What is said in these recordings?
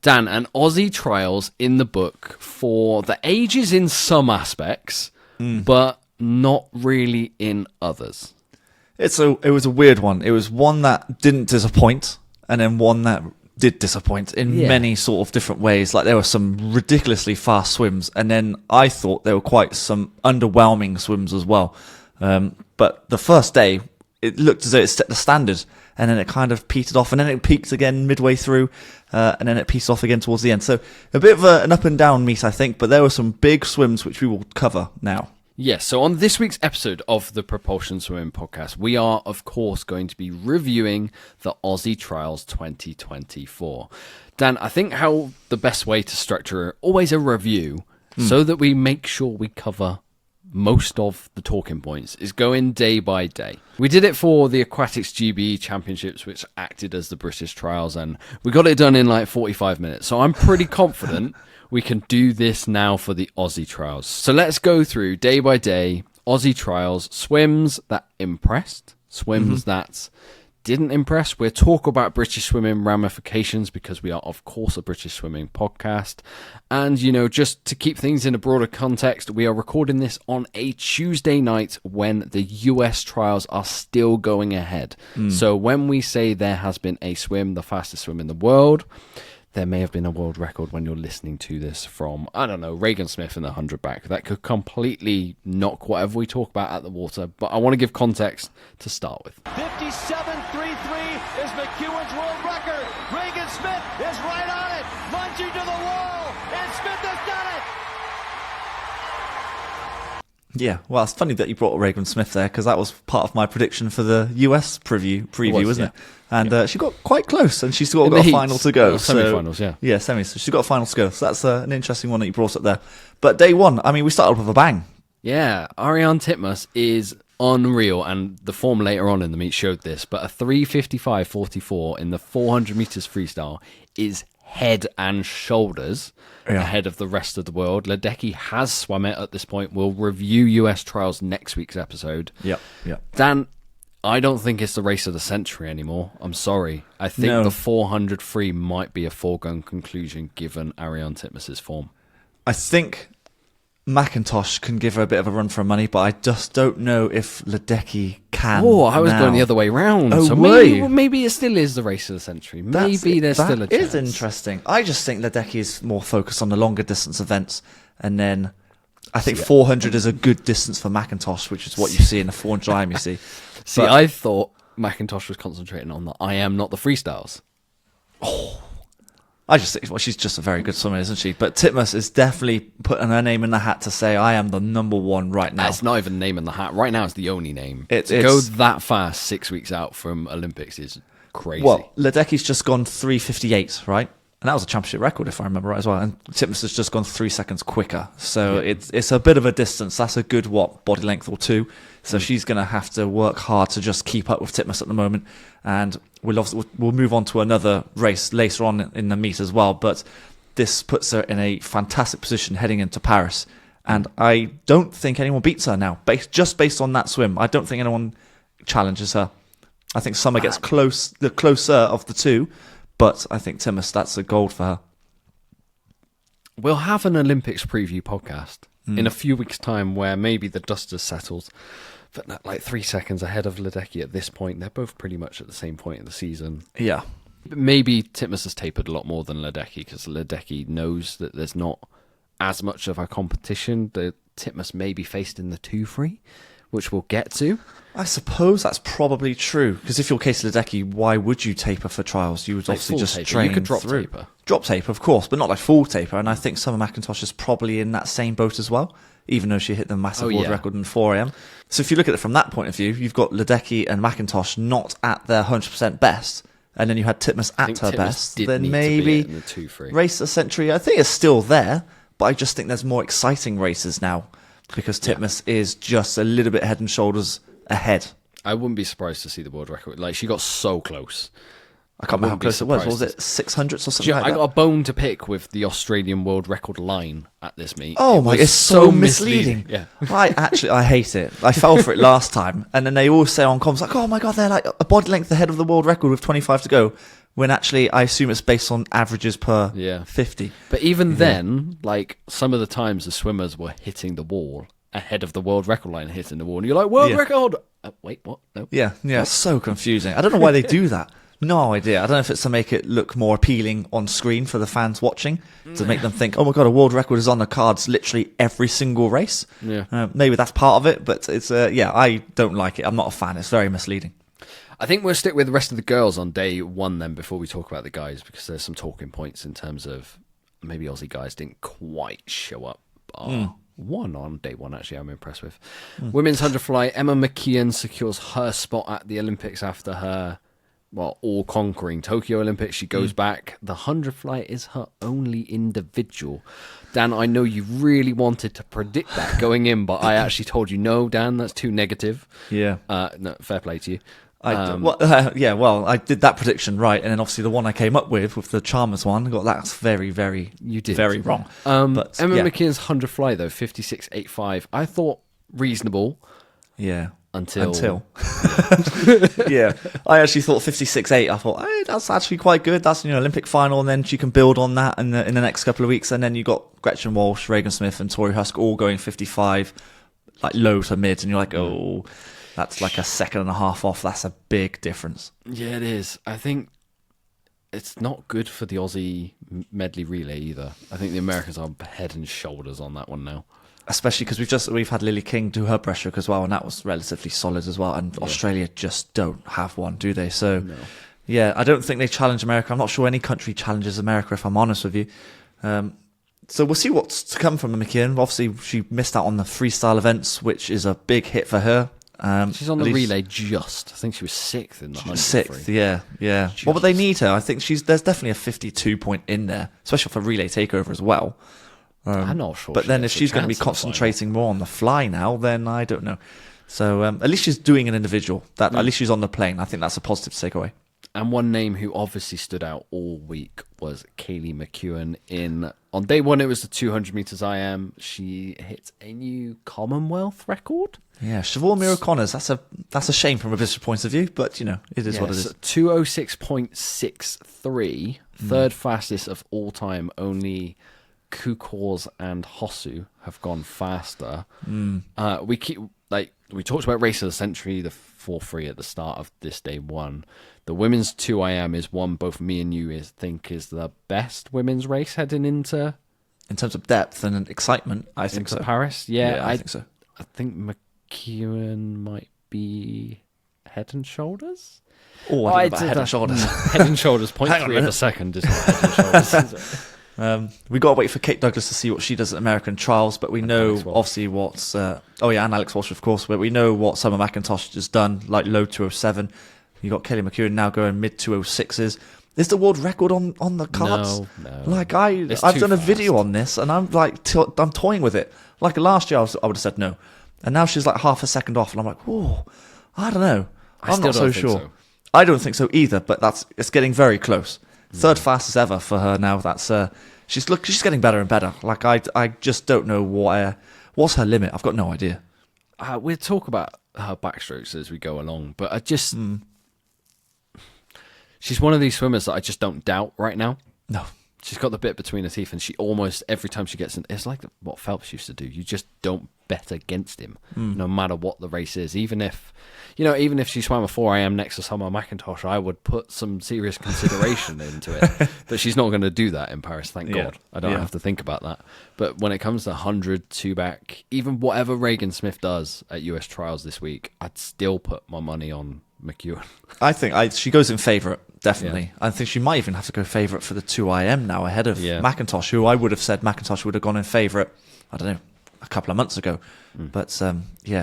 Dan, an Aussie trials in the book for the ages in some aspects, but not really in others. It was a weird one. It was one that didn't disappoint, and then one that did disappoint in many sort of different ways. Like there were some ridiculously fast swims, and then I thought there were quite some underwhelming swims as well. But the first day, it looked as though it set the standard, and then it kind of petered off, and then it peaked again midway through, and then it peaked off again towards the end. So a bit of an up and down meet, I think, but there were some big swims which we will cover now. Yes, so on this week's episode of the Propulsion Swimming Podcast, we are, of course, going to be reviewing the Aussie Trials 2024. Dan, I think how the best way to structure always a review so that we make sure we cover most of the talking points is going day by day. We did it for the Aquatics GBE Championships, which acted as the British Trials, and we got it done in like 45 minutes. So I'm pretty confident we can do this now for the Aussie Trials. So let's go through day by day Aussie Trials, swims that impressed, swims that didn't impress. We'll talk about British swimming ramifications because we are, of course, a British swimming podcast. And, you know, just to keep things in a broader context, we are recording this on a Tuesday night when the US trials are still going ahead. So when we say there has been a swim, the fastest swim in the world, there may have been a world record when you're listening to this from, I don't know, Regan Smith in the 100 back. That could completely knock whatever we talk about at the water. But I want to give context to start with. 57.33 is McKeown's world record. Regan Smith is right on it, lunging to the wall, and Smith has done it. Yeah, well, it's funny that you brought Regan Smith there because that was part of my prediction for the US preview, wasn't it? And she got quite close, and she's still got a final to go. Semi-finals, yeah. Yeah, semis. So she's got a final to go. So that's an interesting one that you brought up there. But day one, I mean, we started with a bang. Yeah, Ariarne Titmus is unreal, and the form later on in the meet showed this, but a 3:55.44 in the 400 meters freestyle is head and shoulders ahead of the rest of the world. Ledecky has swum it at this point. We'll review US trials next week's episode. Yep. Dan, I don't think it's the race of the century anymore. I'm sorry. I think the 400 free might be a foregone conclusion given Ariarne Titmus's form. I think McIntosh can give her a bit of a run for her money, but I just don't know if Ledecky can. Oh, I was going the other way round. Oh, so maybe it still is the race of the century. Maybe there's still a chance. That is interesting. I just think Ledecky is more focused on the longer distance events, and then I think 400 is a good distance for McIntosh, which is what you see in the 400 IM, you see. See, I thought McIntosh was concentrating on the I am, not the freestyles. I just think, well, she's just a very good swimmer, isn't she? But Titmus is definitely putting her name in the hat to say, I am the number one right now. It's not even name in the hat. Right now, it's the only name. To go that fast 6 weeks out from Olympics is crazy. Well, Ledecky's just gone 3:58, right? And that was a championship record, if I remember right as well. And Titmus has just gone 3 seconds quicker. So it's a bit of a distance. That's a good, body length or two. So she's going to have to work hard to just keep up with Titmus at the moment. And we'll move on to another race later on in the meet as well. But this puts her in a fantastic position heading into Paris. And I don't think anyone beats her now, just based on that swim. I don't think anyone challenges her. I think Summer gets the closer of the two. But I think Titmus, that's a gold for her. We'll have an Olympics preview podcast in a few weeks' time where maybe the dust has settled. But not like 3 seconds ahead of Ledecky at this point. They're both pretty much at the same point in the season. Yeah. Maybe Titmus has tapered a lot more than Ledecky because Ledecky knows that there's not as much of a competition. The Titmus may be faced in the 2 free, which we'll get to. I suppose that's probably true. Because if you're Kaylee Ledecky, why would you taper for trials? You would obviously just taper. train You could drop through. taper. Drop taper, of course, but not like full taper. And I think Summer McIntosh is probably in that same boat as well, even though she hit the massive world record in 4 AM. So if you look at it from that point of view, you've got Ledecky and McIntosh not at their 100% best, and then you had Titmus at her best, then maybe race a century, I think it's still there, but I just think there's more exciting races now because Titmus is just a little bit head and shoulders ahead. I wouldn't be surprised to see the world record. Like, she got so close. I can't remember how close it was. What was it, 600s or something like that? I got a bone to pick with the Australian world record line at this meet. Oh my, it's so misleading. Yeah. I hate it. I fell for it last time, and then they all say on comms, like, oh my God, they're like a body length ahead of the world record with 25 to go. when actually I assume it's based on averages per 50. But even then, like, some of the times the swimmers were hitting the wall ahead of the world record line, hitting the wall, and you're like, world record! Wait, what? No. Yeah, it's so confusing. I don't know why they do that. No idea. I don't know if it's to make it look more appealing on screen for the fans watching, to make them think, oh my god, a world record is on the cards literally every single race. Yeah. Maybe that's part of it, but it's I don't like it. I'm not a fan. It's very misleading. I think we'll stick with the rest of the girls on day one then before we talk about the guys, because there's some talking points in terms of maybe Aussie guys didn't quite show up. One on day one, actually, I'm impressed with. Women's 100 fly, Emma McKeown secures her spot at the Olympics after her all-conquering Tokyo Olympics. She goes back. The 100 fly is her only individual. Dan, I know you really wanted to predict that going in, but I actually told you, no, Dan, that's too negative. Yeah. No, fair play to you. I did that prediction right, and then obviously the one I came up with the Chalmers one, that's very, very, very wrong. But Emma McKeown's 100 fly, though, 56.85, I thought reasonable. Yeah. Until. Yeah. I actually thought 56.8. I thought, hey, that's actually quite good. That's Olympic final, and then she can build on that in the next couple of weeks. And then you got Gretchen Walsh, Regan Smith, and Tori Husk all going 55, like low to mid, and you're like, oh, that's like a second and a half off. That's a big difference. Yeah, it is. I think it's not good for the Aussie medley relay either. I think the Americans are head and shoulders on that one now. Especially because we've had Lily King do her breaststroke as well, and that was relatively solid as well. And Australia just don't have one, do they? So, yeah, I don't think they challenge America. I'm not sure any country challenges America, if I'm honest with you. So we'll see what's to come from McKeown. Obviously, she missed out on the freestyle events, which is a big hit for her. She's on the relay just. I think she was sixth in the 100. Sixth, yeah. Just. What would they need her? I think there's definitely a 52 point in there, especially for relay takeover as well. I'm not sure. But then if she's going to be concentrating more on the fly now, then I don't know. So at least she's doing an individual. At least she's on the plane. I think that's a positive to take away. And one name who obviously stood out all week was Kaylee McKeown. On day one, it was the 200 meters IM. She hit a new Commonwealth record. Yeah, Siobhan O'Connor's. That's a shame from a business point of view, but it is what it is. 206.63, third fastest of all time. Only Kukors and Hosu have gone faster. We talked about race of the century, the 4-3 at the start of this day one. The women's 2IM is one both me and you think is the best women's race heading into. In terms of depth and excitement, I think so. Paris, yeah, I think so. I think McKeown might be head and shoulders. Oh, I don't know about head and shoulders. Head and shoulders, 0.3 of a second is not head and shoulders. We got to wait for Kate Douglas to see what she does at American trials, but we know obviously what's and Alex Walsh, of course, but we know what Summer McIntosh has done, like low 207. You got Kaylee McKeown now going mid 206s. Is the world record on the cards? No. Like I've done a video on this, and I'm like I'm toying with it. Like last year, I would have said no, and now she's like half a second off, and I'm like, whoa, I don't know. I'm not so sure. So. I don't think so either, but it's getting very close. Third fastest ever for her now. That's she's getting better and better. Like I just don't know what's her limit. I've got no idea. We'll talk about her backstrokes as we go along, but I just she's one of these swimmers that I just don't doubt right now. No, she's got the bit between her teeth, and she almost every time she gets in, it's like what Phelps used to do. You just don't bet against him, no matter what the race is. Even if she swam a 4am next to Summer McIntosh, I would put some serious consideration into it. But she's not going to do that in Paris, thank God. I don't have to think about that. But when it comes to 100, 2-back, even whatever Regan Smith does at US trials this week, I'd still put my money on McKeown. I think she goes in favourite, definitely. Yeah. I think she might even have to go favourite for the 2IM now ahead of McIntosh, who I would have said McIntosh would have gone in favourite, I don't know, a couple of months ago. But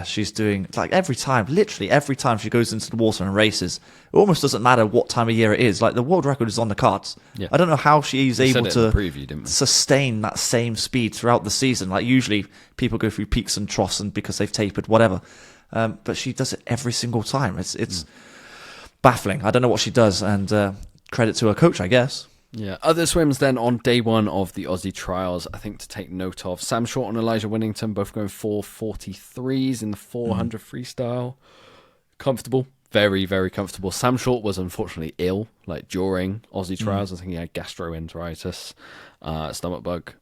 she's doing like literally every time she goes into the water and races, it almost doesn't matter what time of year it is. Like the world record is on the cards. I don't know how she's able to sustain that same speed throughout the season. Like usually people go through peaks and troughs and because they've tapered, whatever. But she does it every single time. It's baffling. I don't know what she does, and credit to her coach, I guess. Yeah, other swims then on day one of the Aussie trials, I think to take note of. Sam Short and Elijah Winnington both going 4:43s in the 400 freestyle. Comfortable very, very comfortable. Sam Short was unfortunately ill, like during Aussie trials. I think he had gastroenteritis, stomach bug.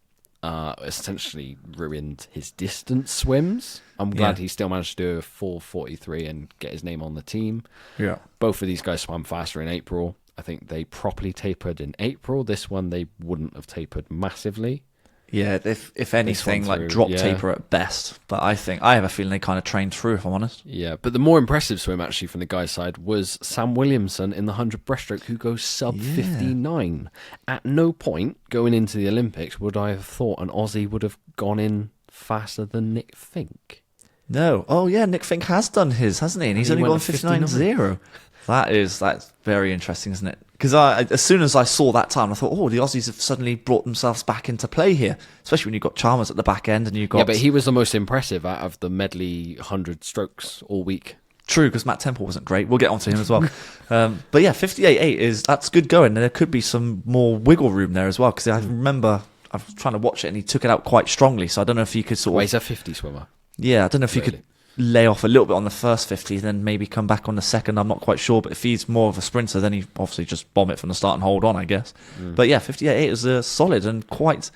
Essentially ruined his distance swims. I'm glad he still managed to do a 4:43 and get his name on the team. Yeah. Both of these guys swam faster in April. I think they properly tapered in April. This one, they wouldn't have tapered massively. Yeah, if anything, like through, drop taper at best. But I have a feeling they kind of trained through, if I'm honest. Yeah, but the more impressive swim, actually, from the guy's side was Sam Williamson in the 100 breaststroke, who goes sub 59. At no point going into the Olympics would I have thought an Aussie would have gone in faster than Nick Fink. No. Oh, yeah, Nick Fink has done his, hasn't he? And he's only gone 59.0. That's very interesting, isn't it? Because as soon as I saw that time, I thought, the Aussies have suddenly brought themselves back into play here, especially when you've got Chalmers at the back end and you've got... Yeah, but he was the most impressive out of the medley 100 strokes all week. True, because Matt Temple wasn't great. We'll get onto him as well. But yeah, 58.8 that's good going. And there could be some more wiggle room there as well, because I remember I was trying to watch it and he took it out quite strongly. So I don't know if you could sort of... He's a 50 swimmer. Yeah, I don't know if you could lay off a little bit on the first 50, then maybe come back on the second. I'm not quite sure, but if he's more of a sprinter, then he obviously just bomb it from the start and hold on, I guess. But yeah, 58.8 is solid and quite...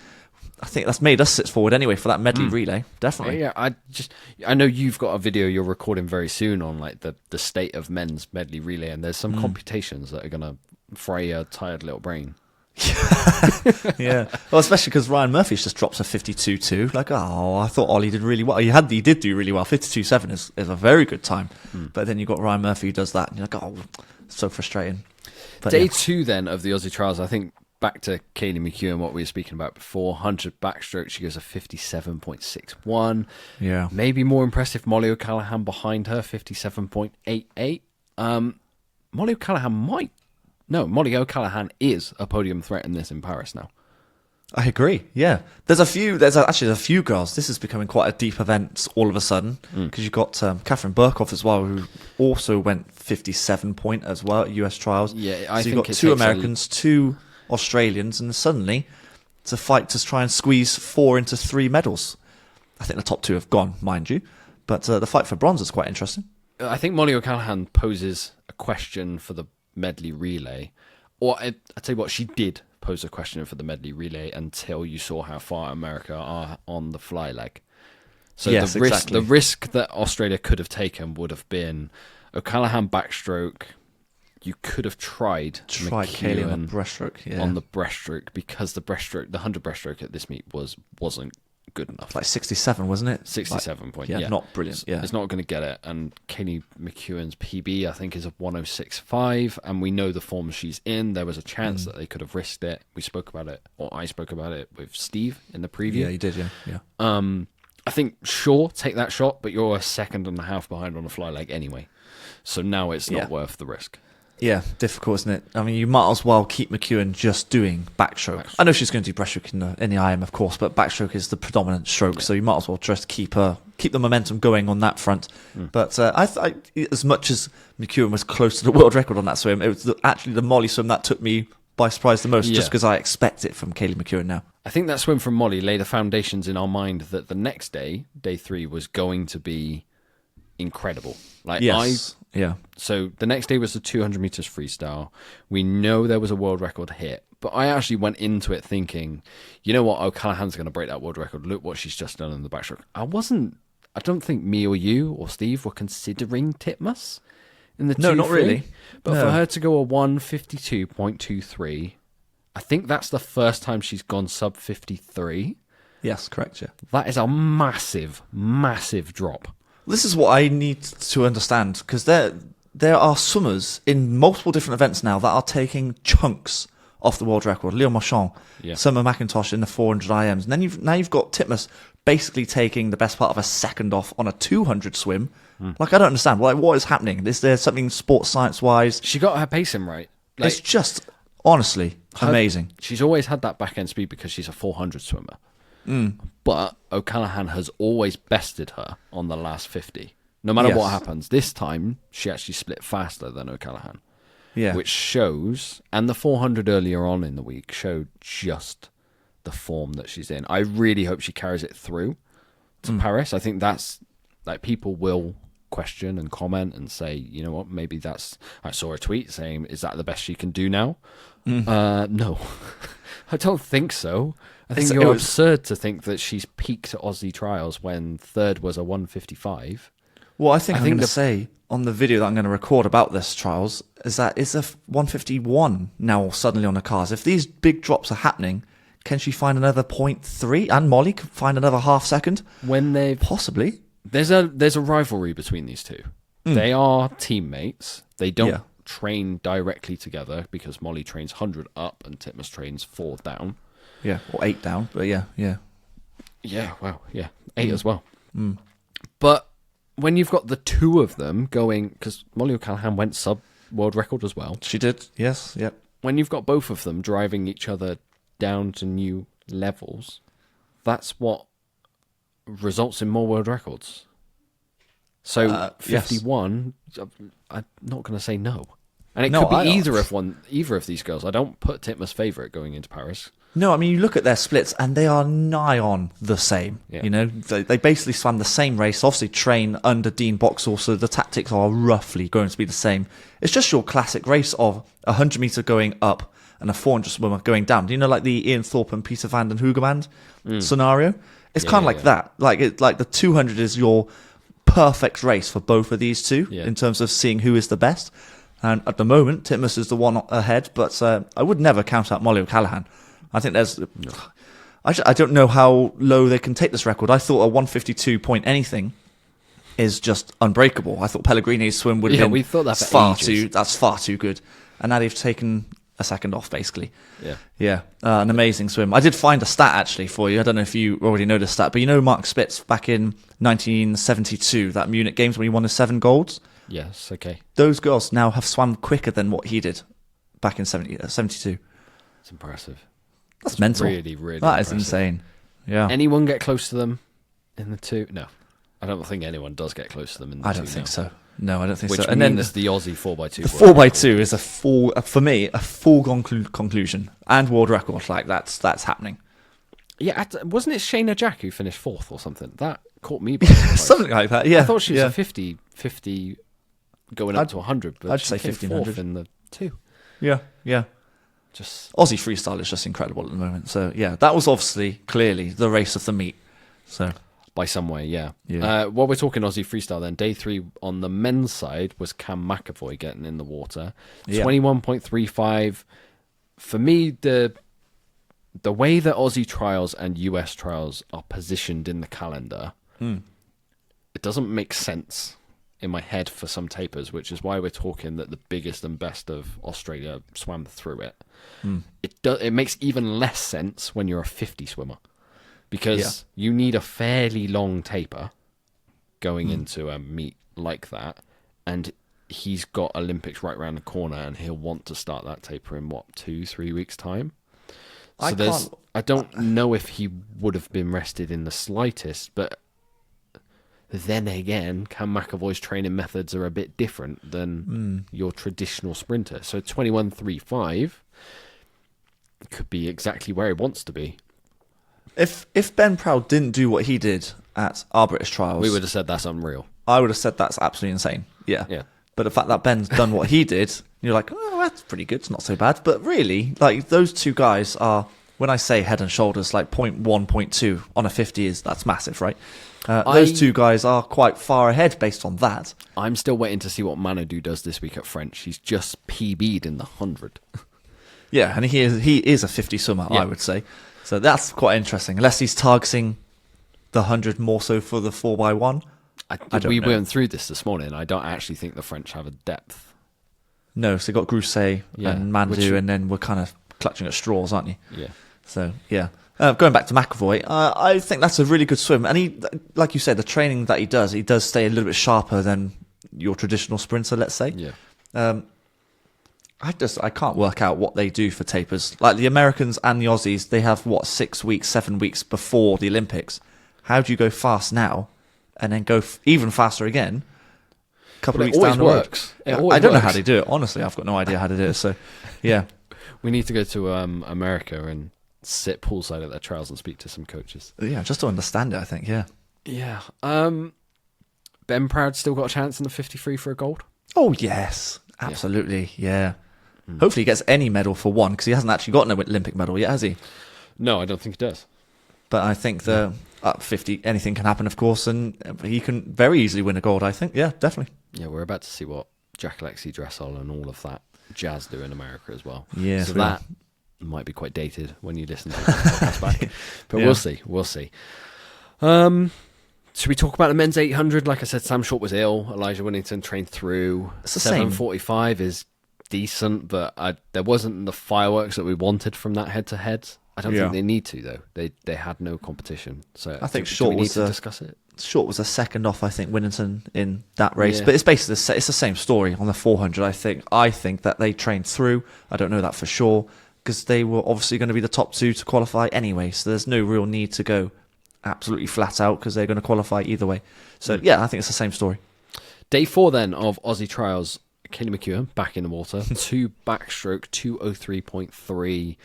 I think that's made us sit forward anyway for that medley relay, definitely. Yeah, I know you've got a video you're recording very soon on like the state of men's medley relay, and there's some computations that are going to fry your tired little brain. Yeah, well, especially because Ryan Murphy's just drops a 52.2. Like, I thought Ollie did really well. He did do really well. 52.7 is a very good time. But then you've got Ryan Murphy who does that, and you're like, so frustrating. But Day 2 then of the Aussie trials, I think back to Kaylee McKeown, what we were speaking about before, 100 backstroke, she goes a 57.61. Yeah. Maybe more impressive, Mollie O'Callaghan behind her, 57.88. Mollie O'Callaghan is a podium threat in this in Paris now. I agree. Yeah, there's a few girls. This is becoming quite a deep event all of a sudden because you've got Catherine Burkhoff as well, who also went 57 point as well at US trials. Yeah, I think you've got two Americans, two Australians, and suddenly it's a fight to try and squeeze 4 into 3 medals. I think the top 2 have gone, mind you, but the fight for bronze is quite interesting. I think Mollie O'Callaghan poses a question for the medley relay, or I tell you what, she did pose a question for the medley relay until you saw how far America are on the fly leg. So yes, the risk that Australia could have taken would have been O'Callaghan backstroke. You could have tried Kaylee on the breaststroke, on the breaststroke, because the 100 breaststroke at this meet wasn't good enough. Like 67, wasn't it? 67 point. Yeah, not brilliant. Yeah, it's not going to get it. And Kaylee McKeown's PB, I think, is a 106.5, and we know the form she's in. There was a chance that they could have risked it. We spoke about it, or I spoke about it with Steve in the preview. Yeah, you did. Yeah. I think, sure, take that shot, but you're a second and a half behind on a fly leg anyway. So now it's not worth the risk. Yeah, difficult, isn't it? I mean, you might as well keep McKeown just doing backstroke. I know she's going to do breaststroke in the IM, of course, but backstroke is the predominant stroke, so you might as well just keep the momentum going on that front. But I as much as McKeown was close to the world record on that swim, it was actually the Mollie swim that took me by surprise the most, just because I expect it from Kaylee McKeown now. I think that swim from Mollie laid the foundations in our mind that the next day, day 3, was going to be incredible. So the next day was the 200 meters freestyle. We know there was a world record hit, but I actually went into it thinking, you know what, O'Callaghan's going to break that world record. Look what she's just done in the backstroke. I don't think me or you or Steve were considering Titmus in the 2-3. No, not really. But for her to go a 1:52.23, I think that's the first time she's gone sub 53. Yes, correct, yeah. That is a massive, massive drop. This is what I need to understand, because there are swimmers in multiple different events now that are taking chunks off the world record. Leo Marchand, Summer McIntosh in the 400 IMs. And then you've got Titmus basically taking the best part of a second off on a 200 swim. Like, I don't understand. Like, what is happening? Is there something sports science-wise? She got her pacing right. Like, it's just, honestly, amazing. She's always had that back end speed because she's a 400 swimmer. But O'Callaghan has always bested her on the last 50. No matter what happens. This time, she actually split faster than O'Callaghan. Yeah. Which shows, and the 400 earlier on in the week showed just the form that she's in. I really hope she carries it through to Paris. I think that's, like, people will question and comment and say, you know what, maybe I saw a tweet saying, is that the best she can do now? No, I don't think so. I think you're absurd to think that she's peaked at Aussie trials when third was a 155. Well, I think I'm going to say on the video that I'm going to record about this trials is that it's a 151 now suddenly on the cars. If these big drops are happening, can she find another 0.3? And Mollie can find another half second? When they possibly. There's a rivalry between these two. They are teammates. They don't train directly together because Mollie trains 100 up and Titmus trains 4 down. Yeah, or 8 down, but yeah. Yeah, wow, yeah. 8 as well. But when you've got the two of them going, because Mollie O'Callaghan went sub-world record as well. She did, yes, yep. When you've got both of them driving each other down to new levels, that's what results in more world records. So 51, yes. I'm not going to say no. And it could be either of these girls. I don't put Titmus' favourite going into Paris. No, I mean, you look at their splits and they are nigh on the same. Yeah. You know, they basically swam the same race, obviously train under Dean Boxall, so the tactics are roughly going to be the same. It's just your classic race of a 100 metre going up and a 400 swimmer going down. Do you know, like the Ian Thorpe and Peter van den Hoogemans scenario? It's kind of like that. Like the 200 is your perfect race for both of these two in terms of seeing who is the best. And at the moment, Titmus is the one ahead, but I would never count out Mollie O'Callaghan. I think there's... I don't know how low they can take this record. I thought a 152 point anything is just unbreakable. I thought Pellegrini's swim would have been we thought that for that's far too good. And now they've taken a second off, basically. Yeah. An amazing swim. I did find a stat, actually, for you. I don't know if you already know this stat, but you know Mark Spitz back in 1972, that Munich Games when he won his 7 golds? Yes, okay. Those girls now have swum quicker than what he did back in 72. It's impressive. That's mental. Really, really That impressive. is insane. Yeah. Anyone get close to them in the 2? No. I don't think anyone does get close to them in the 2. I don't think so. No, I don't think so. And then there's the Aussie 4x2. The 4x2 is for me, a foregone conclusion. And world record. Like, that's happening. Yeah, wasn't it Shayna Jack who finished 4th or something? That caught me by surprise. Something like that, yeah. I thought she was a 50 going up to 100, but I'd she say came 1500 4th in the 2. Yeah. Just Aussie freestyle is just incredible at the moment. So yeah, that was obviously clearly the race of the meet. So by some way, yeah. While we're talking Aussie freestyle, then day 3 on the men's side was Cam McAvoy getting in the water, 21.35. For me, the way that Aussie trials and US trials are positioned in the calendar, it doesn't make sense in my head for some tapers, which is why we're talking that the biggest and best of Australia swam through it. It makes even less sense when you're a 50 swimmer, because you need a fairly long taper going into a meet like that, and he's got Olympics right around the corner, and he'll want to start that taper in 2-3 weeks time. So I don't know if he would have been rested in the slightest, but then again, Cam McAvoy's training methods are a bit different than your traditional sprinter. So 21.35 could be exactly where he wants to be. If Ben Proud didn't do what he did at our British trials, we would have said that's unreal. I would have said that's absolutely insane. Yeah. But the fact that Ben's done what he did, you're like, oh, that's pretty good. It's not so bad. But really, like, those two guys are, when I say head and shoulders, like 0.1, 0.2 on a 50 that's massive, right? Those two guys are quite far ahead based on that. I'm still waiting to see what Manodou does this week at French. He's just PB'd in the 100. Yeah, and he is a 50 swimmer, I would say. So that's quite interesting. Unless he's targeting the 100 more so for the 4x1. We went through this morning. I don't actually think the French have a depth. No, so you got Grousset and Manodou, and then we're kind of clutching at straws, aren't you? Yeah. So, yeah. Going back to McAvoy, I think that's a really good swim. And he, like you said, the training that he does stay a little bit sharper than your traditional sprinter, let's say. Yeah. I can't work out what they do for tapers. Like the Americans and the Aussies, they have, 6 weeks, 7 weeks before the Olympics. How do you go fast now and then go even faster again a couple of weeks down the road? I don't know how they do it. Honestly, I've got no idea how to do it. So, yeah. We need to go to America and sit poolside at their trials and speak to some coaches. Yeah, just to understand it, I think, yeah. Yeah. Ben Proud still got a chance in the 53 for a gold? Oh, yes. Absolutely, yeah. Hopefully he gets any medal for one, because he hasn't actually got an Olympic medal yet, has he? No, I don't think he does. But I think the up 50, anything can happen, of course, and he can very easily win a gold, I think. Yeah, definitely. Yeah, we're about to see what Jack Alexi, Dressel, and all of that jazz do in America as well. Yes, so we that might be quite dated when you listen to the podcast back. But we'll see. We'll see. Should we talk about the men's 800? Like I said, Sam Short was ill. Elijah Winnington trained through. It's the same. 7:45 is decent, but there wasn't the fireworks that we wanted from that head-to-head. I don't think they need to, though. They had no competition. So I think Short Short was to discuss it. Short was a second off, I think, Winnington in that race. Yeah. But it's basically it's the same story on the 400. I think that they trained through. I don't know that for sure, because they were obviously going to be the top two to qualify anyway. So there's no real need to go absolutely flat out, because they're going to qualify either way. So yeah, I think it's the same story. Day 4 then of Aussie trials. Kaylee McKeown back in the water. 2 backstroke, 2:03.3.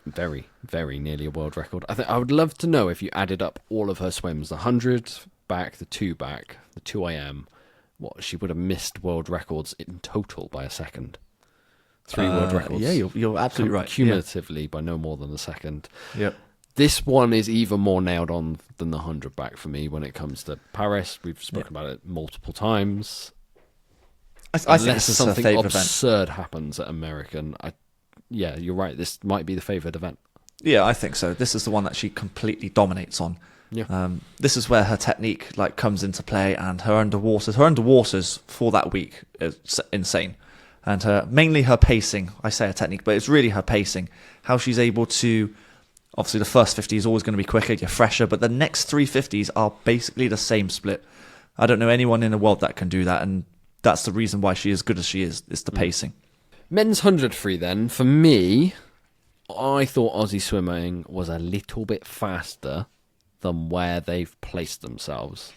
Very, very nearly a world record. I would love to know if you added up all of her swims, the 100 back, the 2 back, the 2 IM, what she would have missed world records in total by a second. 3 world records. Yeah, you're absolutely right. Cumulatively by no more than a second. Yep. This one is even more nailed on than the 100 back for me when it comes to Paris. We've spoken about it multiple times. I think this is her something favourite event. absurd happens at American. Yeah, you're right. This might be the favoured event. Yeah, I think so. This is the one that she completely dominates on. Yeah. This is where her technique comes into play, and her underwaters for that week is insane. And mainly her pacing. I say her technique, but it's really her pacing. How she's able to, obviously the first 50 is always going to be quicker, you're fresher, but the next 3 50s are basically the same split. I don't know anyone in the world that can do that, and that's the reason why she is good as she is. It's the pacing. Men's 100 free then. For me, I thought Aussie swimming was a little bit faster than where they've placed themselves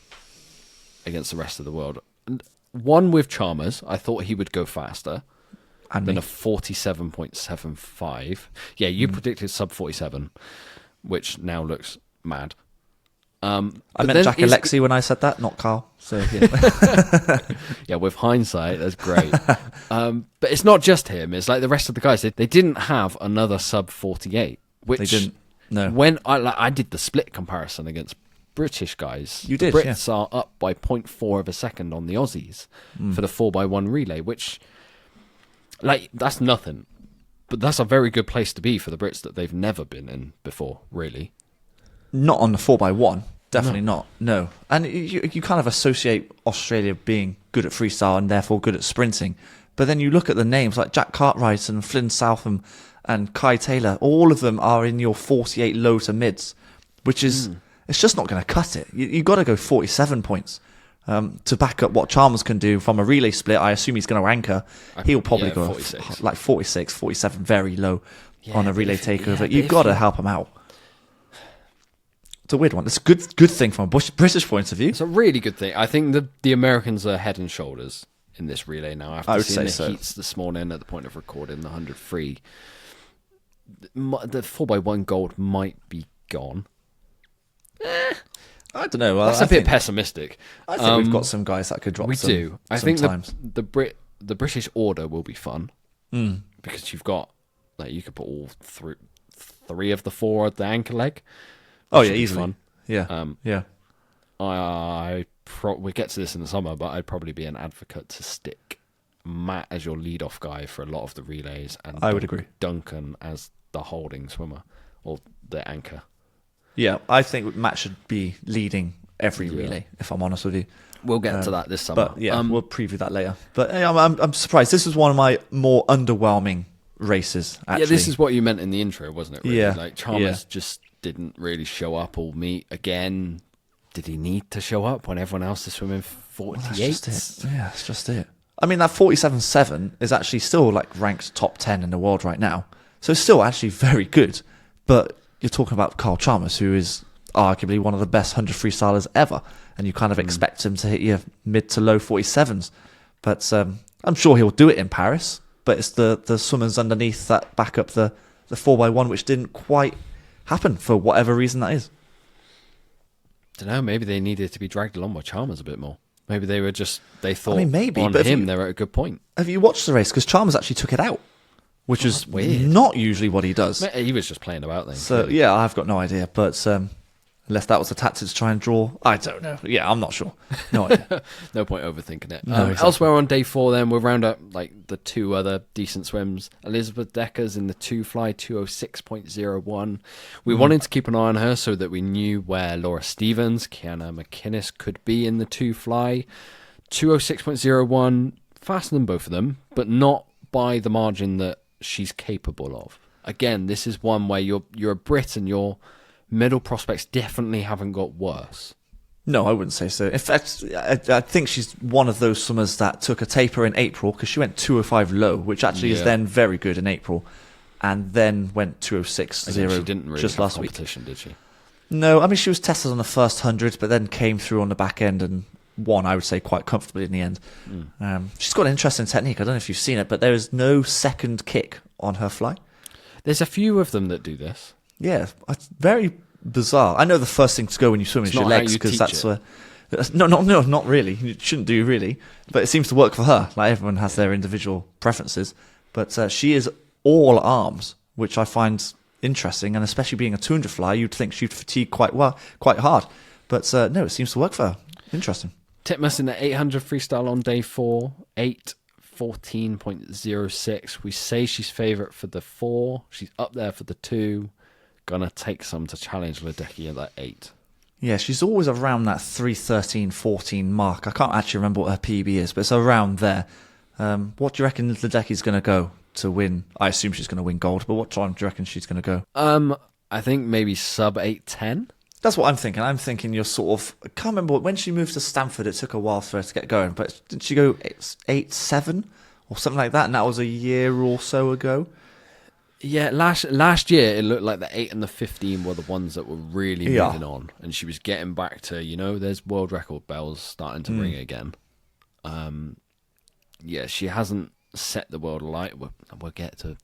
against the rest of the world. And one with Chalmers, I thought he would go faster than a 47.75. Yeah, you predicted sub 47, which now looks mad. I meant Jack Alexi when I said that, not Carl. So yeah, yeah. With hindsight, that's great. But it's not just him. It's like the rest of the guys. They didn't have another sub 48. Which they didn't. No. When I did the split comparison against British guys, you did. The Brits are up by 0.4 of a second on the Aussies for the 4x1 relay, which that's nothing. But that's a very good place to be for the Brits that they've never been in before, really. Not on the 4x1. Definitely not. No. And you kind of associate Australia being good at freestyle and therefore good at sprinting. But then you look at the names like Jack Cartwright and Flynn Southam and Kai Taylor. All of them are in your 48 low to mids, which is it's just not going to cut it. You got to go 47 points to back up what Chalmers can do from a relay split. I assume he's going to anchor. He'll probably go 46. 46, 47, very low on a relay takeover. Yeah, You've got to help him out. It's a weird one. It's a good thing from a British point of view. It's a really good thing. I think the Americans are head and shoulders in this relay now. After seeing the heats this morning at the point of recording, the 100 free, the 4x1 gold might be gone. I don't know. That's a bit pessimistic. I think we've got some guys that could drop. We do. I think sometimes. the British order will be fun because you've got you could put all three of the 4 at the anchor leg. Oh yeah, easily. Fun. Yeah, yeah. We get to this in the summer, but I'd probably be an advocate to stick Matt as your lead-off guy for a lot of the relays, and I would agree. Duncan as the holding swimmer or the anchor. Yeah, I think Matt should be leading every relay. If I'm honest with you, we'll get to that this summer. But yeah, we'll preview that later. But I'm surprised. This was one of my more underwhelming races. Actually. Yeah, this is what you meant in the intro, wasn't it? Really? Yeah, Chalmers just didn't really show up all meet again. Did he need to show up when everyone else is swimming 48? Well, that's just it. I mean, that 47.7 is actually still ranked top 10 in the world right now. So it's still actually very good. But you're talking about Carl Chalmers, who is arguably one of the best 100 freestylers ever. And you kind of expect him to hit your mid to low 47s. But I'm sure he'll do it in Paris. But it's the swimmers underneath that back up the 4x1, which didn't quite happen for whatever reason that is. Don't know, maybe they needed to be dragged along by Chalmers a bit more. Maybe they thought maybe, on but him they're at a good point. Have you watched the race? Because Chalmers actually took it out, which is weird. not usually what he does. He was just playing about then. So, clearly. yeah, I've got no idea. But unless that was a tactic to try and draw, I don't know. Yeah, I'm not sure. No idea. No point overthinking it. No, exactly. Elsewhere on day 4, then we'll round up like the 2 other decent swims. Elizabeth Decker's in the 2 fly, 206.01. We wanted to keep an eye on her so that we knew where Laura Stevens, Kiana McInnes could be in the 2 fly. 206.01, faster than both of them, but not by the margin that she's capable of. Again, this is one where you're a Brit and your middle prospects definitely haven't got worse. No, I wouldn't say so. In fact, I think she's one of those swimmers that took a taper in April because she went 205 low, which actually is then very good in April, and then went 206.0 She didn't really just have last week. competition, did she? No, I mean, she was tested on the first 100, but then came through on the back end and won, I would say, quite comfortably in the end. She's got an interesting technique. I don't know if you've seen it, but there is no second kick on her fly. There's a few of them that do this. Yeah, it's very bizarre. I know the first thing to go when you swim is your legs, because that's where... No, not really. You shouldn't do, really. But it seems to work for her. Like, everyone has their individual preferences. But she is all arms, which I find interesting, and especially being a 200 fly, you'd think she'd fatigue quite hard. But no, it seems to work for her. Interesting. Titmus in the 800 freestyle on day 4, 8:14.06. We say she's favourite for the 4. She's up there for the 2. Gonna take some to challenge Ledecky at that 8. Yeah, she's always around that 3:13.14 mark. I can't actually remember what her PB is, but it's around there. What do you reckon Ledecky's going to go to win? I assume she's going to win gold, but what time do you reckon she's going to go? I think maybe sub 8:10. That's what I'm thinking. I'm thinking you're sort of... I can't remember. When she moved to Stanford, it took a while for her to get going, but didn't she go 8.7 or something like that? And that was a year or so ago. Yeah, last year it looked like the 8 and the 15 were the ones that were really moving on, and she was getting back to, there's world record bells starting to ring again. Yeah, she hasn't set the world alight. We'll get to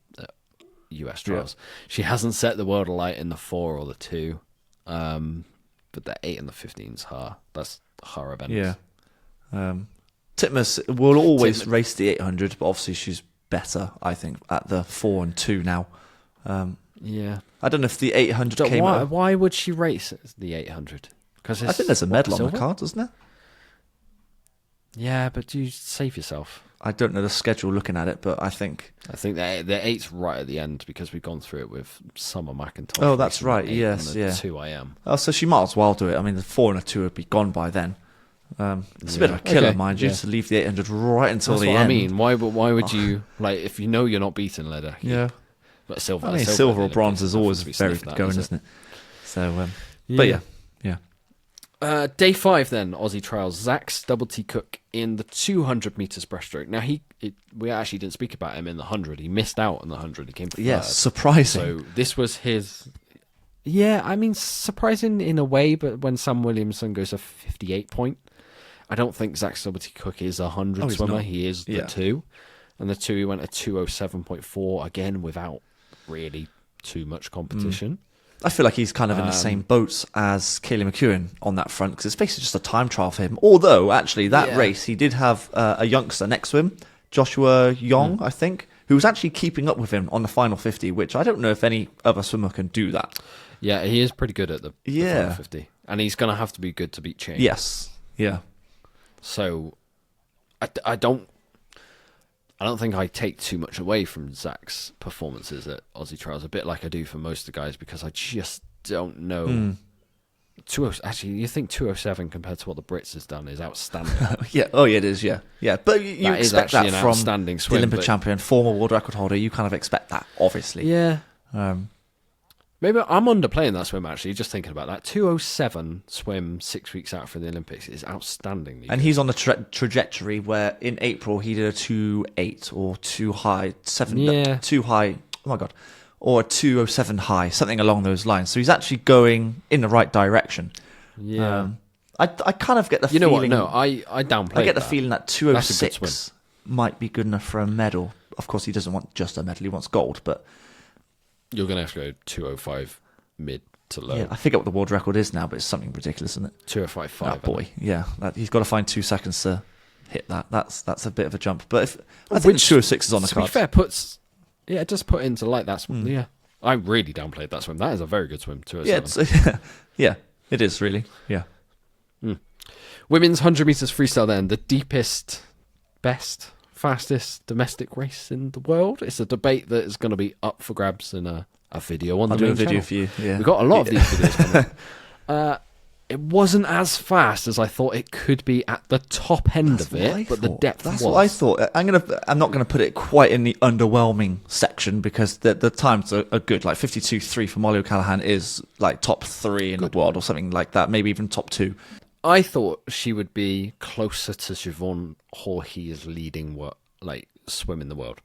US trials. Yeah. She hasn't set the world alight in the 4 or the 2, but the 8 and the 15's her. That's her event. Yeah. Titmus will always race the 800, but obviously she's better, I think, at the 4 and 2 now. Yeah. I don't know if the 800 came out. Why would she race the 800? Because I think there's a medal on the card, doesn't there? Yeah, but do you save yourself? I don't know the schedule looking at it, but I think the 8's right at the end because we've gone through it with Summer McIntosh. Oh, that's right. Yes, and the 2 I am. Oh, so she might as well do it. I mean, the 4 and the 2 would be gone by then. It's a bit of a killer, mind you, to leave the 800 right until the end. I mean, why would you, like, if you know you're not beating Ledecky? Yeah. But silver. I mean, silver or bronze is always very good going, isn't it? So, but yeah. Day 5 then, Aussie trials. Zach's Double T Cook in the 200 metres breaststroke. Now, we actually didn't speak about him in the 100. He missed out on the 100. He came third. Yeah, surprising. So this was his... Yeah, I mean, surprising in a way, but when Sam Williamson goes a 58 point, I don't think Zach Double T Cook is a 100 swimmer. He is the 2. And the 2, he went a 207.4, again, without really too much competition. I feel like he's kind of in the same boat as Kaylee McKeown on that front, because it's basically just a time trial for him. Although, actually, that race, he did have a youngster next to him, Joshua Young, I think, who was actually keeping up with him on the final 50, which I don't know if any other swimmer can do that. Yeah, he is pretty good at the final 50. And he's going to have to be good to beat Chang. Yes, yeah. So, I don't think I take too much away from Zach's performances at Aussie Trials, a bit like I do for most of the guys, because I just don't know. Actually, you think 207 compared to what the Brits has done is outstanding. Yeah, it is, yeah. But you expect that from outstanding swim, the Olympic champion, former world record holder. You kind of expect that, obviously. Yeah. Maybe I'm underplaying that swim, actually, just thinking about that. 207 swim 6 weeks out for the Olympics is outstanding. And he's on the trajectory where in April he did a 2.8 or 2 high, 2 high, oh my God, or a 207 high, something along those lines. So he's actually going in the right direction. Yeah. I kind of get the feeling... You know what? No, I downplay I get the feeling that 206 might be good enough for a medal. Of course, he doesn't want just a medal, he wants gold, but... You're going to have to go 205 mid to low. Yeah, I forget what the world record is now, but it's something ridiculous, isn't it? 2:05.5. That boy, yeah, he's got to find 2 seconds to hit that. That's a bit of a jump. But I think 2:06 is on the To cards. be fair, just put into like that swim. Yeah, I really downplayed that swim. That is a very good swim. 2:07. Yeah, it is really. Yeah. Women's 100 meters freestyle. Then the deepest, best, fastest domestic race in the world. It's a debate that is going to be up for grabs in a video on the I'll do a main video channel. for you. Yeah, We've got a lot of these videos coming. It wasn't as fast as I thought it could be at the top end of it, but the depth That's was. what I thought. I'm not gonna put it quite in the underwhelming section because the times are good. Like 52.3 for Mollie O'Callaghan is like top 3 in the world or something like that. Maybe even top 2. I thought she would be closer to Siobhan Jorge's leading swim in the world.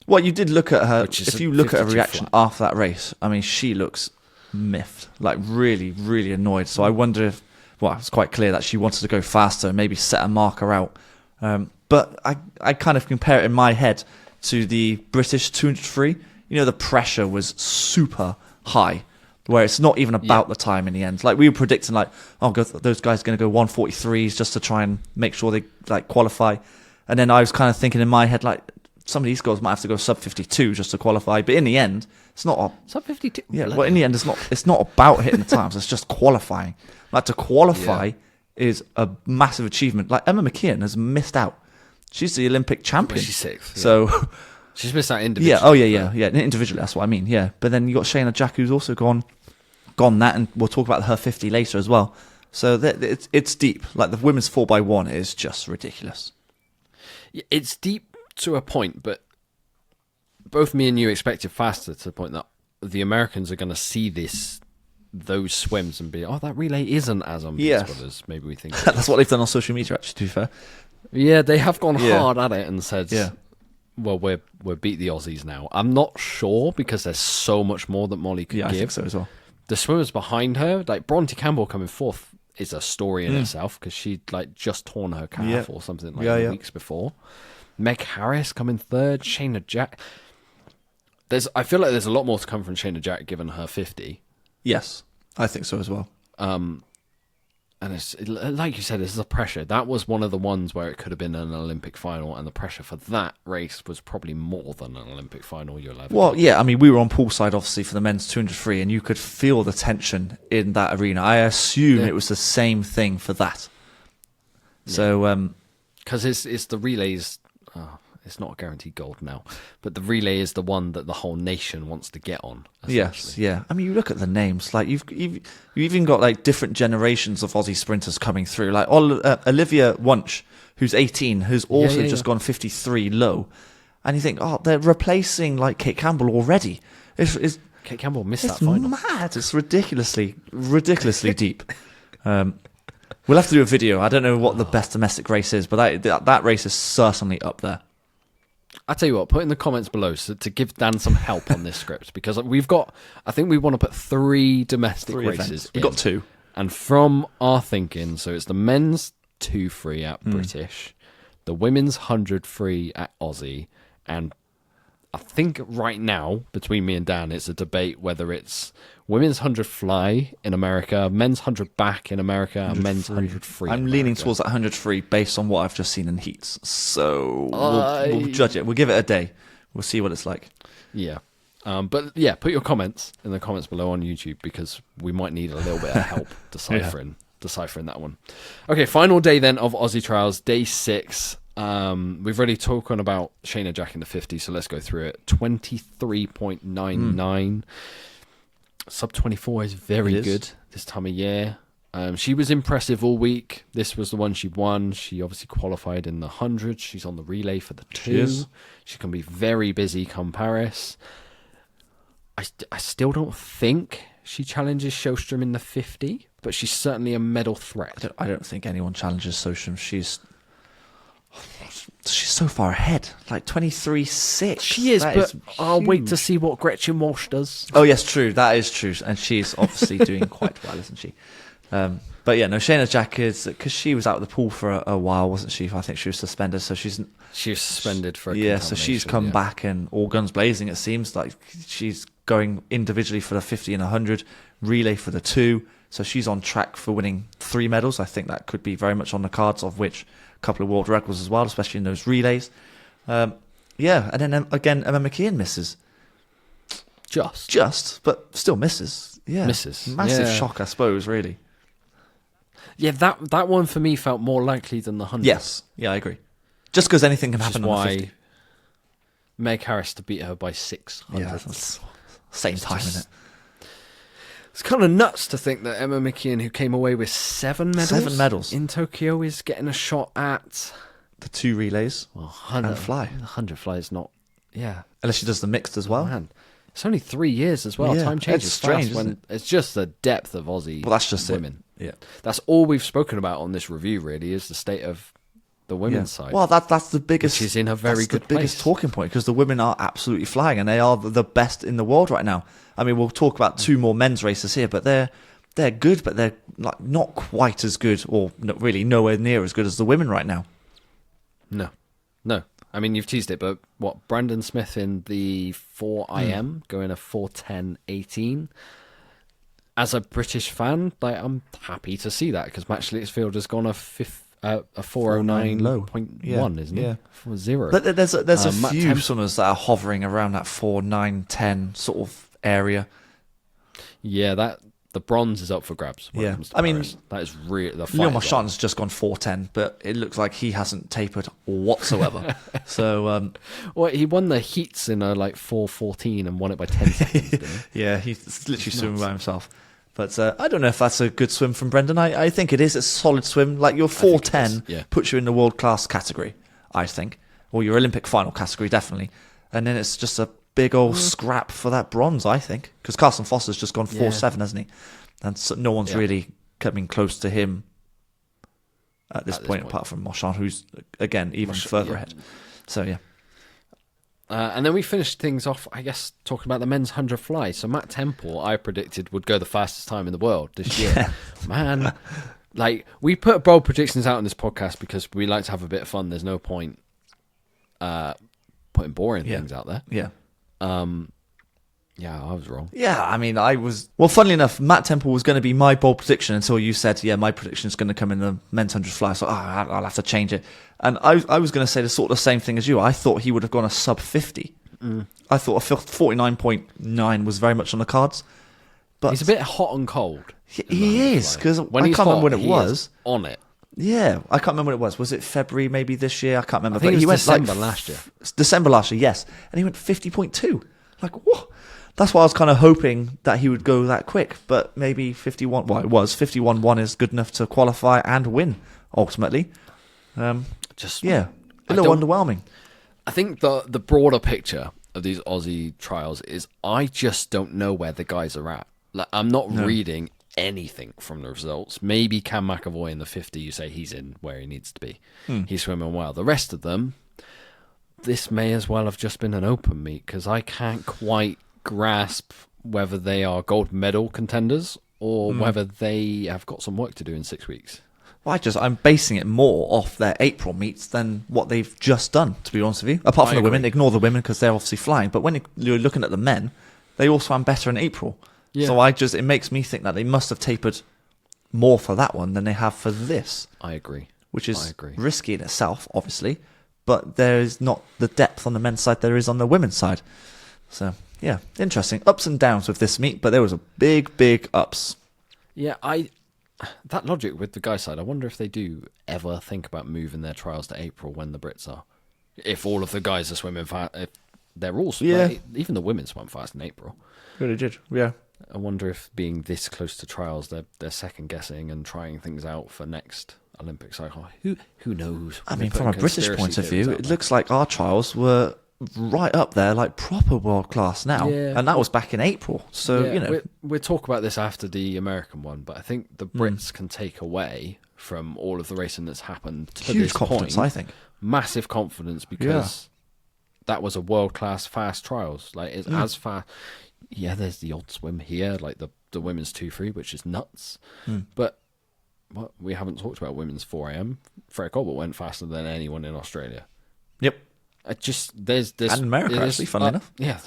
Well, you did look at her. Which is If you look at her 52 reaction flat. after that race, I mean, she looks miffed, like really, really annoyed. So I wonder if, it's quite clear that she wanted to go faster, maybe set a marker out. But I kind of compare it in my head to the British 200 free. You know, the pressure was super high, where it's not even about the time in the end. Like we were predicting, those guys are going to go 143s just to try and make sure they qualify. And then I was kind of thinking in my head, some of these girls might have to go sub 52 just to qualify. But in the end, it's not Sub 52. yeah. Well, in the end, it's not about hitting the times. It's just qualifying. Like to qualify is a massive achievement. Like Emma McKeown has missed out. She's the Olympic champion. She's 6th. Yeah. So She's missed out individually. yeah. Oh yeah. Individually, that's what I mean. Yeah. But then you got Shayna Jack, who's also gone that, and we'll talk about her 50 later as well. So it's deep. Like the women's 4x1 is just ridiculous. It's deep to a point, but both me and you expected faster to the point that the Americans are going to see those swims and be, that relay isn't as unbeatable as maybe we think. That's what they've done on social media, actually, to be fair. Yeah, they have gone hard at it and said, Yeah. well, we're beat the Aussies now. I'm not sure because there's so much more that Mollie could Yeah, give. I think so as well. The swimmers behind her, like Bronte Campbell coming fourth, is a story in itself because she'd just torn her calf or something weeks before. Meg Harris coming third, Shayna Jack. I feel like there's a lot more to come from Shayna Jack given her 50. Yes, I think so as well. And it's like you said, this is the pressure. That was one of the ones where it could have been an Olympic final, and the pressure for that race was probably more than an Olympic final you'll ever Well, do. yeah, I mean, we were on poolside, obviously, for the men's 200 free, and you could feel the tension in that arena. I assume it was the same thing for that. So, because it's the relays. It's not a guaranteed gold now, but the relay is the one that the whole nation wants to get on. yes, yeah. I mean, you look at the names, like you've even got different generations of Aussie sprinters coming through, like Olivia Wunsch, who's 18, who's also just gone 53 low, and you think, they're replacing Kate Campbell already. It's Kate Campbell missed that final. mad. It's ridiculously deep. We'll have to do a video. I don't know what the best domestic race is, but that race is certainly up there. I tell you what, put in the comments below to give Dan some help on this script, because I think we want to put 3 domestic races. We've got 2. And from our thinking, so it's the men's 2 free at British, the women's 100 free at Aussie, and I think right now, between me and Dan, it's a debate whether it's women's 100 fly in America, men's 100 back in America, and men's 100 free. I'm leaning towards that 100 free based on what I've just seen in heats. So we'll judge it. We'll give it a day. We'll see what it's like. Yeah. But yeah, put your comments in the comments below on YouTube, because we might need a little bit of help deciphering that one. Okay, final day then of Aussie Trials, day 6. We've already talked about Shayna Jack in the 50, so let's go through it. 23.99. Sub 24 is very good this time of year. She was impressive all week. This was the one she won. She obviously qualified in the 100. She's on the relay for the 2. She's going to be very busy come Paris. I still don't think she challenges Sjostrom in the 50, but she's certainly a medal threat. I don't think anyone challenges Sjostrom. She's so far ahead, 23.6. She is, but I'll wait to see what Gretchen Walsh does. Oh yes, true. That is true, and she's obviously doing quite well, isn't she? But yeah, no. Shayna Jack is, because she was out of the pool for a while, wasn't she? I think she was suspended, so she was suspended for a so she's come back and all guns blazing. It seems like she's going individually for the 50 and 100, relay for the 2. So she's on track for winning 3 medals. I think that could be very much on the cards, of which a couple of world records as well, especially in those relays. And then again, Emma McKeown misses. Just, but still misses. Yeah, misses. Massive shock, I suppose, really. Yeah, that one for me felt more likely than the 100. Yes, yeah, I agree. Just because anything can Which happen is on the why 50. Meg Harris to beat her by 600. Yeah, same time, isn't it? It's kind of nuts to think that Emma McKeown, who came away with 7 medals in Tokyo, is getting a shot at the 2 relays and fly. The 100 fly is not, Unless she does the mixed as well. Man, it's only 3 years as well. Yeah, Time changes it's strange, fast when it's just the depth of Aussie That's just women. Yeah. That's all we've spoken about on this review, really, is the state of the women's side. Well, that's the biggest. Which is in a very good the biggest place. talking point, because the women are absolutely flying and they are the best in the world right now. I mean, we'll talk about 2 more men's races here, but they're good, but they're like not quite as good, or really nowhere near as good as the women right now. No. I mean, you've teased it, but what, Brandon Smith in the 4IM going a 4:10.18. As a British fan, I'm happy to see that, because Match Litchfield has gone a 4:09.1, isn't it? For 0. But there's a Matt few swimmers that are hovering around that 4:09.10 sort of area. Yeah, the bronze is up for grabs. When it comes to Paris. That is really the fight. Leon Marchand's just gone 4:10, but it looks like he hasn't tapered whatsoever. So, well, he won the heats in 4:14 and won it by 10 seconds. Didn't he? Yeah, he's literally swimming by himself. But I don't know if that's a good swim from Brendan. I think it is a solid swim. Like your 4:10 puts you in the world class category, I think, or your Olympic final category definitely. And then it's just a big old scrap for that bronze, I think, because Carson Foster's just gone 4:7, hasn't he? And so no one's really coming close to him at this point, apart from Marchand, who's again even further ahead. So yeah. And then we finished things off, I guess, talking about the men's 100 fly. So Matt Temple, I predicted, would go the fastest time in the world this year. Yeah. Man, we put bold predictions out on this podcast because we like to have a bit of fun. There's no point putting boring things out there. Yeah. Yeah, I was wrong. Yeah, I mean, I was... Well, funnily enough, Matt Temple was going to be my bold prediction until you said, my prediction is going to come in the men's 100 fly, so I'll have to change it. And I was going to say the sort of same thing as you. I thought he would have gone a sub 50. I thought a 49.9 was very much on the cards. But he's a bit hot and cold. He is, because I can't remember when it was. On it. Yeah, I can't remember when it was. Was it February maybe this year? I can't remember. I think but it was he went December last year. December last year, yes. And he went 50.2. Like, what? That's why I was kind of hoping that he would go that quick. But maybe 51... Well, it was. 51.1 is good enough to qualify and win, ultimately. A little underwhelming. I think the broader picture of these Aussie trials is I just don't know where the guys are at. Like, I'm not reading anything from the results. Maybe Cam McAvoy in the 50, you say he's in where he needs to be. He's swimming well. The rest of them, this may as well have just been an open meet, because I can't quite grasp whether they are gold medal contenders or whether they have got some work to do in 6 weeks. Well, I'm basing it more off their April meets than what they've just done, to be honest with you. Apart from the women, ignore the women because they're obviously flying. But when you're looking at the men, they all swam better in April. Yeah. So it makes me think that they must have tapered more for that one than they have for this. I agree. Which is risky in itself, obviously, but there is not the depth on the men's side there is on the women's side. So, yeah, interesting. Ups and downs with this meet, but there was a big ups. Yeah, that logic with the guys' side, I wonder if they do ever think about moving their trials to April when the Brits are. If all of the guys are swimming fast, if they're all even the women swam fast in April. Really did, yeah. I wonder if being this close to trials, they're second guessing and trying things out for next Olympic cycle. Who knows? I mean, from a British point of view, it looks like our trials were right up there, like proper world class now, and that was back in April. So we'll talk about this after the American one, but I think the Brits can take away from all of the racing that's happened to huge this confidence. point, I think massive confidence, because that was a world class fast trials. Like it's as fast. Yeah, there's the odd swim here, like the women's 2-3, which is nuts. But we haven't talked about women's 4 a.m. Freya Colbert went faster than anyone in Australia. Yep. There's and America, actually, funnily enough. Yeah,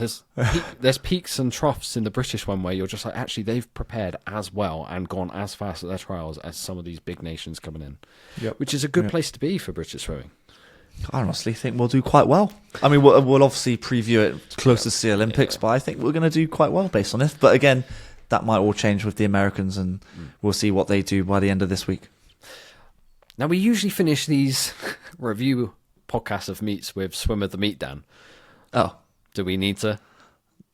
there's peaks and troughs in the British one where you're just like, actually, they've prepared as well and gone as fast at their trials as some of these big nations coming in, which is a good place to be for British swimming. I honestly think we'll do quite well. I mean, we'll obviously preview it closest to the Olympics, but I think we're going to do quite well based on this. But again, that might all change with the Americans, and we'll see what they do by the end of this week. Now, we usually finish these review podcasts of meets with Swim of the Meet, Dan. Oh. Do we need to?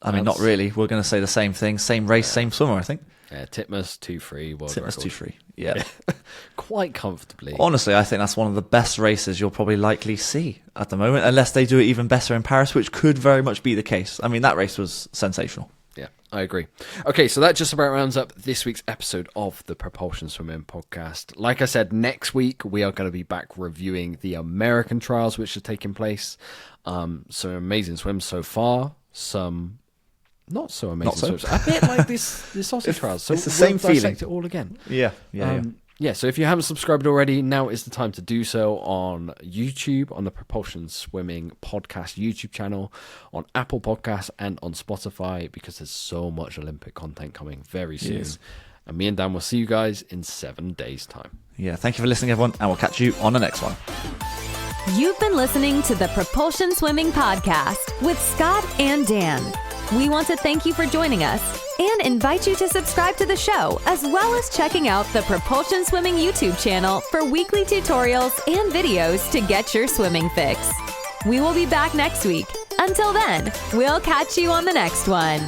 I mean, not really. We're going to say the same thing. Same race, same swimmer, I think. Yeah, Titmus 2-3 world Titmus record. 2-3, yeah. Quite comfortably. Honestly, I think that's one of the best races you'll probably likely see at the moment, unless they do it even better in Paris, which could very much be the case. I mean, that race was sensational. Yeah, I agree. Okay, so that just about rounds up this week's episode of the Propulsion Swimming Podcast. Like I said, next week we are going to be back reviewing the American trials which are taking place. Some amazing swims so far, some not so amazing swims. A bit like this Aussie trials. So it's the same feeling. Dissect it all again. Yeah. Yeah, so if you haven't subscribed already, now is the time to do so on YouTube, on the Propulsion Swimming Podcast YouTube channel, on Apple Podcasts, and on Spotify, because there's so much Olympic content coming very soon. Yes. And me and Dan will see you guys in 7 days' time. Yeah, thank you for listening, everyone, and we'll catch you on the next one. You've been listening to the Propulsion Swimming Podcast with Scott and Dan. We want to thank you for joining us and invite you to subscribe to the show, as well as checking out the Propulsion Swimming YouTube channel for weekly tutorials and videos to get your swimming fix. We will be back next week. Until then, we'll catch you on the next one.